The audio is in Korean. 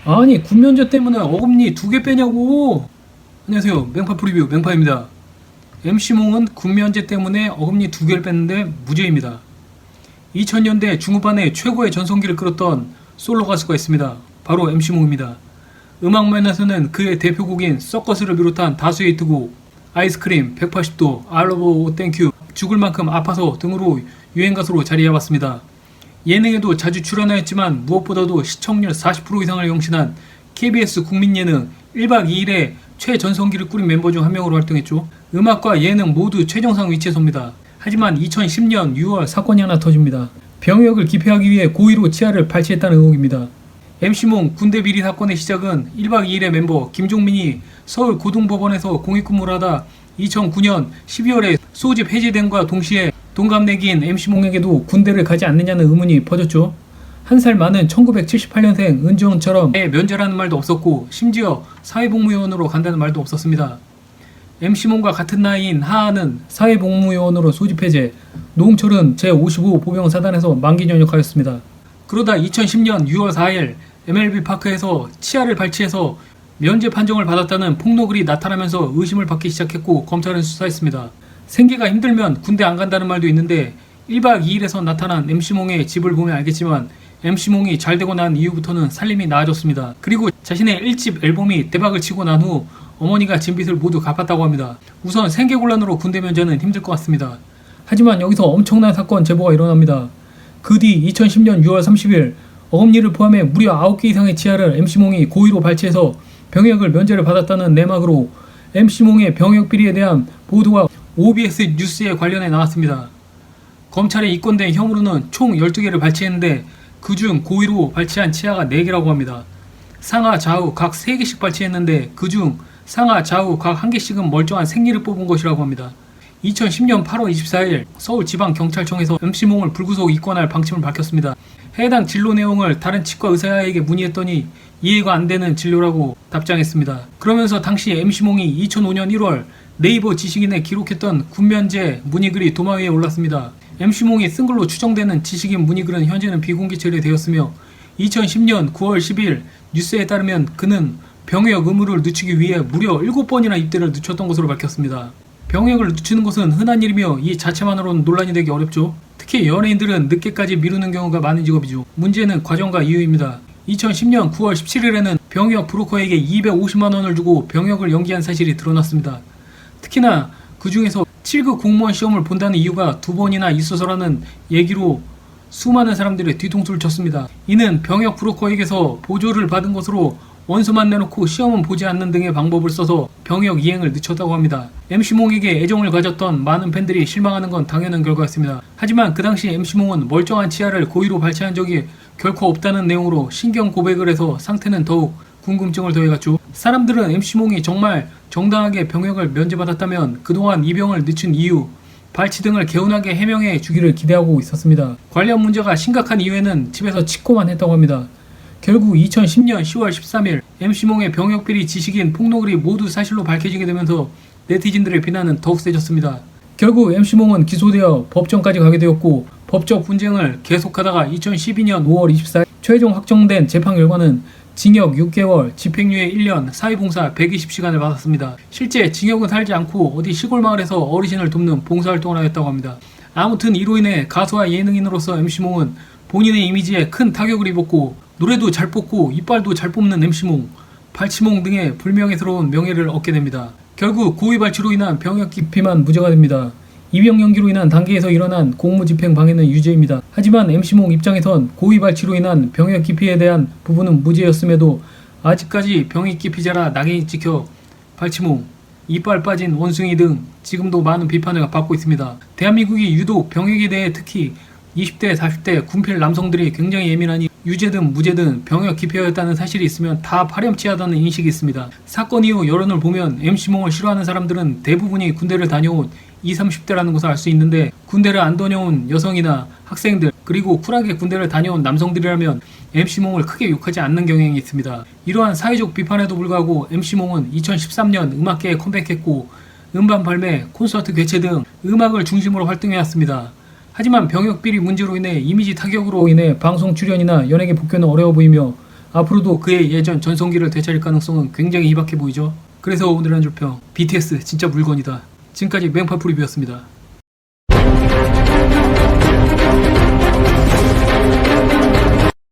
아니 군면제 때문에 어금니 2개 빼냐고. 안녕하세요, 맹파프 리뷰 맹파입니다. MC몽은 군면제 때문에 어금니 2개를 뺐는데 무죄입니다. 2000년대 중후반에 최고의 전성기를 끌었던 솔로 가수가 있습니다. 바로 MC몽입니다. 음악 면에서는 그의 대표곡인 서커스를 비롯한 다수의 히트곡 아이스크림, 180도, I love thank you, 죽을 만큼 아파서 등으로 유행가수로 자리해왔습니다. 예능에도 자주 출연하였지만 무엇보다도 시청률 40% 이상을 경신한 KBS 국민예능 1박 2일의 최전성기를 꾸린 멤버 중 한 명으로 활동했죠. 음악과 예능 모두 최정상 위치에 섭니다. 하지만 2010년 6월 사건이 하나 터집니다. 병역을 기피하기 위해 고의로 치아를 발치했다는 의혹입니다. MC몽 군대 비리 사건의 시작은 1박 2일의 멤버 김종민이 서울 고등법원에서 공익근무를 하다 2009년 12월에 소집 해제됨과 동시에 동갑내기인 MC몽에게도 군대를 가지 않느냐는 의문이 퍼졌죠. 한 살 많은 1978년생 은지원처럼 면제라는 말도 없었고 심지어 사회복무요원으로 간다는 말도 없었습니다. MC몽과 같은 나이인 하하는 사회복무요원으로 소집 해제, 노홍철은 제55 보병사단에서 만기 전역하였습니다. 그러다 2010년 6월 4일 MLB파크에서 치아를 발치해서 면제 판정을 받았다는 폭로글이 나타나면서 의심을 받기 시작했고 검찰은 수사했습니다. 생계가 힘들면 군대 안 간다는 말도 있는데 1박 2일에서 나타난 MC몽의 집을 보면 알겠지만 MC몽이 잘되고 난 이후부터는 살림이 나아졌습니다. 그리고 자신의 1집 앨범이 대박을 치고 난 후 어머니가 진 빚을 모두 갚았다고 합니다. 우선 생계곤란으로 군대 면제는 힘들 것 같습니다. 하지만 여기서 엄청난 사건 제보가 일어납니다. 그 뒤 2010년 6월 30일 어금니를 포함해 무려 9개 이상의 치아를 MC몽이 고의로 발치해서 병역을 면제를 받았다는 내막으로 MC몽의 병역 비리에 대한 보도가 OBS 뉴스에 관련해 나왔습니다. 검찰에 입건된 혐의로는 총 12개를 발치했는데 그중 고의로 발치한 치아가 4개라고 합니다. 상하 좌우 각 3개씩 발치했는데 그중 상하 좌우 각 1개씩은 멀쩡한 생리를 뽑은 것이라고 합니다. 2010년 8월 24일 서울지방경찰청에서 MC몽을 불구속 입건할 방침을 밝혔습니다. 해당 진로 내용을 다른 치과 의사에게 문의했더니 이해가 안 되는 진료라고 답장했습니다. 그러면서 당시 MC몽이 2005년 1월 네이버 지식인에 기록했던 군면제 문의글이 도마 위에 올랐습니다. MC몽이 쓴 걸로 추정되는 지식인 문의글은 현재는 비공개 처리되었으며 2010년 9월 10일 뉴스에 따르면 그는 병역 의무를 늦추기 위해 무려 7번이나 입대를 늦췄던 것으로 밝혔습니다. 병역을 늦추는 것은 흔한 일이며 이 자체만으로는 논란이 되기 어렵죠. 특히 연예인들은 늦게까지 미루는 경우가 많은 직업이죠. 문제는 과정과 이유입니다. 2010년 9월 17일에는 병역 브로커에게 250만원을 주고 병역을 연기한 사실이 드러났습니다. 특히나 그 중에서 7급 공무원 시험을 본다는 이유가 2번이나 있어서라는 얘기로 수많은 사람들의 뒤통수를 쳤습니다. 이는 병역 브로커에게서 보조를 받은 것으로 원서만 내놓고 시험은 보지 않는 등의 방법을 써서 병역 이행을 늦췄다고 합니다. MC몽에게 애정을 가졌던 많은 팬들이 실망하는 건 당연한 결과였습니다. 하지만 그 당시 MC몽은 멀쩡한 치아를 고의로 발치한 적이 결코 없다는 내용으로 신경 고백을 해서 상태는 더욱 궁금증을 더해갔죠. 사람들은 MC몽이 정말 정당하게 병역을 면제받았다면 그동안 이 병을 늦춘 이유, 발치 등을 개운하게 해명해 주기를 기대하고 있었습니다. 관련 문제가 심각한 이유에는 집에서 치고만 했다고 합니다. 결국 2010년 10월 13일 MC몽의 병역비리 지식인 폭로글이 모두 사실로 밝혀지게 되면서 네티즌들의 비난은 더욱 세졌습니다. 결국 MC몽은 기소되어 법정까지 가게 되었고 법적 분쟁을 계속하다가 2012년 5월 24일 최종 확정된 재판 결과는 징역 6개월, 집행유예 1년, 사회봉사 120시간을 받았습니다. 실제 징역은 살지 않고 어디 시골 마을에서 어르신을 돕는 봉사활동을 하였다고 합니다. 아무튼 이로 인해 가수와 예능인으로서 MC몽은 본인의 이미지에 큰 타격을 입었고 노래도 잘 뽑고 이빨도 잘 뽑는 MC몽, 발치몽 등의 불명예스러운 명예를 얻게 됩니다. 결국 고의 발치로 인한 병역 기피만 무죄가 됩니다. 입영 연기로 인한 단계에서 일어난 공무집행 방해는 유죄입니다. 하지만 MC몽 입장에선 고의 발치로 인한 병역 기피에 대한 부분은 무죄였음에도 아직까지 병역 기피자라 낙인이 찍혀 발치몽, 이빨 빠진 원숭이 등 지금도 많은 비판을 받고 있습니다. 대한민국이 유독 병역에 대해 특히 20대, 40대 군필 남성들이 굉장히 예민하니 유죄든 무죄든 병역 기피였다는 사실이 있으면 다 파렴치하다는 인식이 있습니다. 사건 이후 여론을 보면 MC몽을 싫어하는 사람들은 대부분이 군대를 다녀온 20, 30대라는 것을 알 수 있는데 군대를 안 다녀온 여성이나 학생들 그리고 쿨하게 군대를 다녀온 남성들이라면 MC몽을 크게 욕하지 않는 경향이 있습니다. 이러한 사회적 비판에도 불구하고 MC몽은 2013년 음악계에 컴백했고 음반 발매, 콘서트 개최 등 음악을 중심으로 활동해왔습니다. 하지만 병역비리 문제로 인해 이미지 타격으로 인해 방송 출연이나 연예계 복귀는 어려워 보이며 앞으로도 그의 예전 전성기를 되찾을 가능성은 굉장히 희박해 보이죠. 그래서 오늘 한 줄평 BTS 진짜 물건이다. 지금까지 맹파프 리뷰였습니다.